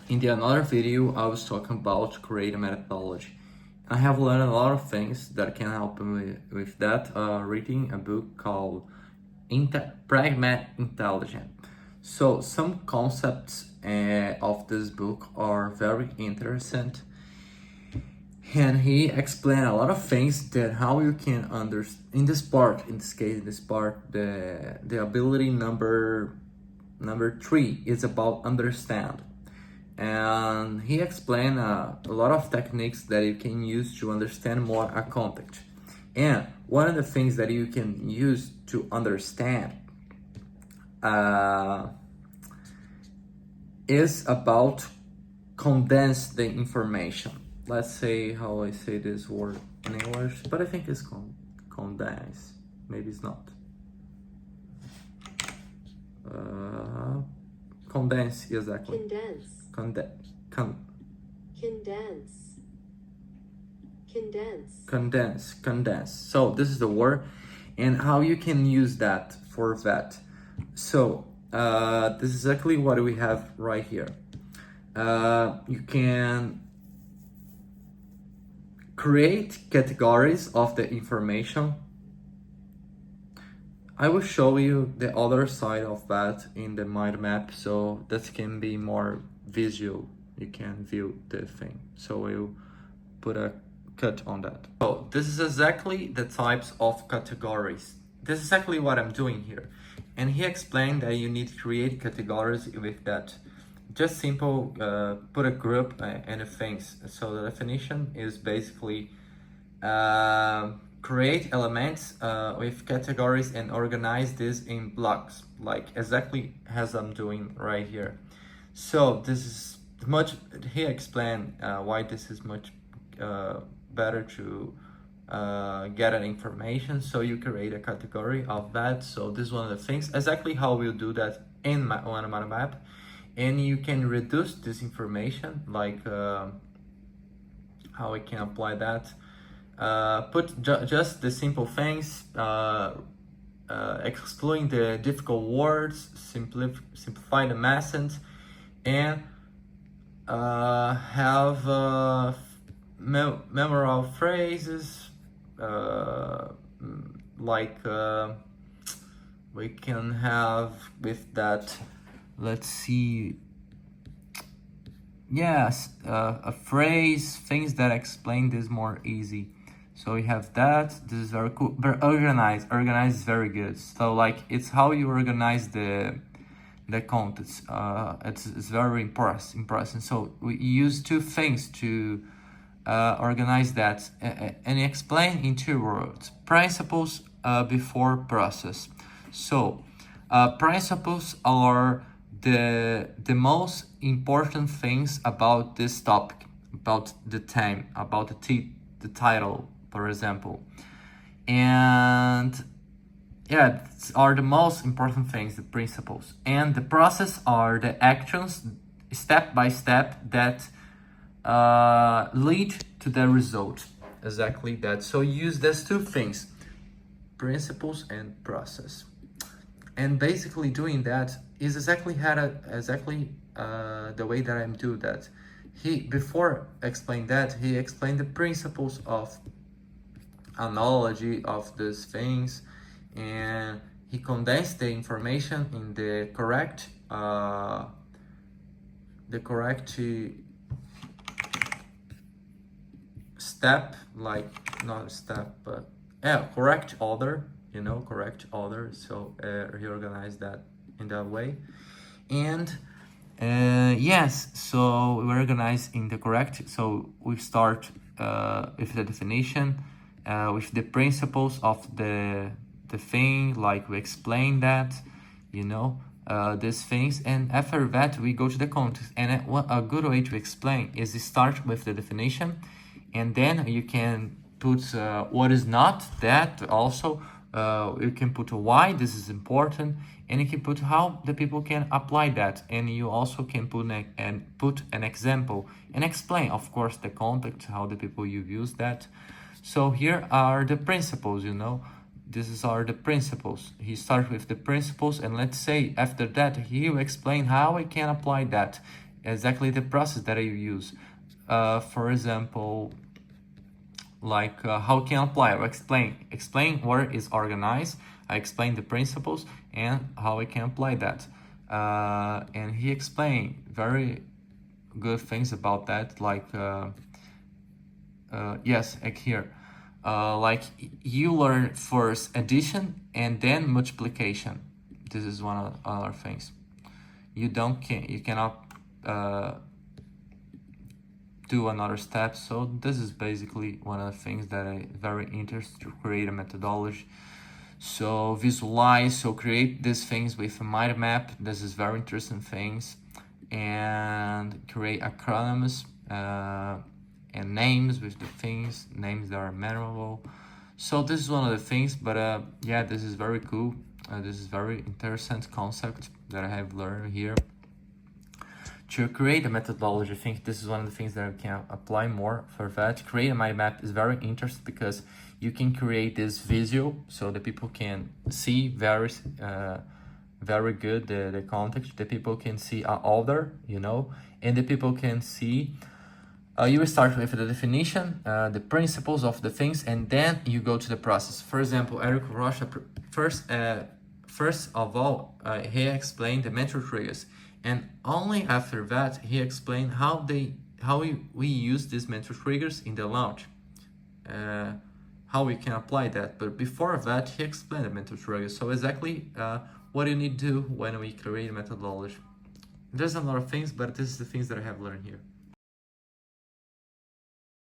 In the another video, I was talking about creating methodology. I have learned a lot of things that can help me with that. Reading a book called Pragmatic Intelligence. So some concepts of this book are very interesting, and he explained a lot of things that how you can understand in this part. In this case, in this part, the ability number three is about understand, and he explained a lot of techniques that you can use to understand more a context. And one of the things that you can use to understand uh, is about condense the information. Let's say how I say this word in English, but I think it's condense. Maybe it's not. Condense, exactly. Condense. Condense. Condense. So this is the word, and how you can use that for that. So this is exactly what we have right here. You can create categories of the information. I will show you the other side of that in the mind map, so that can be more visual. You can view the thing. So we'll put a cut on that. So this is exactly the types of categories. This is exactly what I'm doing here. And he explained that you need to create categories with that. Just simple, put a group and the things. So the definition is basically create elements with categories and organize this in blocks, like exactly as I'm doing right here. So this is much, he explained why this is much better to get an information. So you create a category of that. So this is one of the things, exactly how we'll do that in on my map. And you can reduce this information, like how I can apply that. Put just the simple things, excluding the difficult words, simplify the message, and have memorable phrases, like we can have with that, let's see, yes, a phrase, things that explain this more easy. So we have that. This is very cool. Very organized. Organized is very good. So like it's how you organize the contents. It's very impressive. So we use two things to organize that and explain in 2 words: principles before process. So principles are the most important things about this topic, about the theme, about the title, for example. And yeah, are the most important things, the principles. And the process are the actions, step by step, that lead to the result. Exactly that. So use these two things, principles and process. And basically doing that is exactly the way that I'm do that. He, before explain that, he explained the principles of analogy of these things, and he condensed the information in the correct step, like not a step, but yeah, correct order, correct order. So reorganize that in that way. And yes, so we organize in the correct. So we start with the definition, with the principles of the thing, like we explain that, these things, and after that we go to the context. And a good way to explain is to start with the definition, and then you can put what is not that also. You can put why this is important, and you can put how the people can apply that, and you also can put an example and explain, of course, the context, how the people you use that. So here are the principles, are the principles. He starts with the principles, and let's say after that he will explain how I can apply that. exactly the process that you use. For example, like how can apply. I explain what is organized. I explain the principles and how I can apply that. And he explained very good things about that, like yes, like here, like you learn first addition and then multiplication. This is one of other things. You cannot do another step. So this is basically one of the things that I very interested to create a methodology. So visualize, so create these things with a mind map. This is very interesting things, and create acronyms and names with the things, names that are memorable. So this is one of the things, but yeah, this is very cool. This is very interesting concept that I have learned here. To create a methodology, I think this is one of the things that I can apply more for that. Create a mind map is very interesting because you can create this visual so that people can see very good the context. The people can see an order, you know, and the people can see. You will start with the definition, the principles of the things, and then you go to the process. For example, Eric Rocha first of all, he explained the mental triggers. And only after that, he explained how we use these mental triggers in the launch, how we can apply that. But before that, he explained the mental triggers. So exactly what you need to do when we create a methodology. There's a lot of things, but this is the things that I have learned here.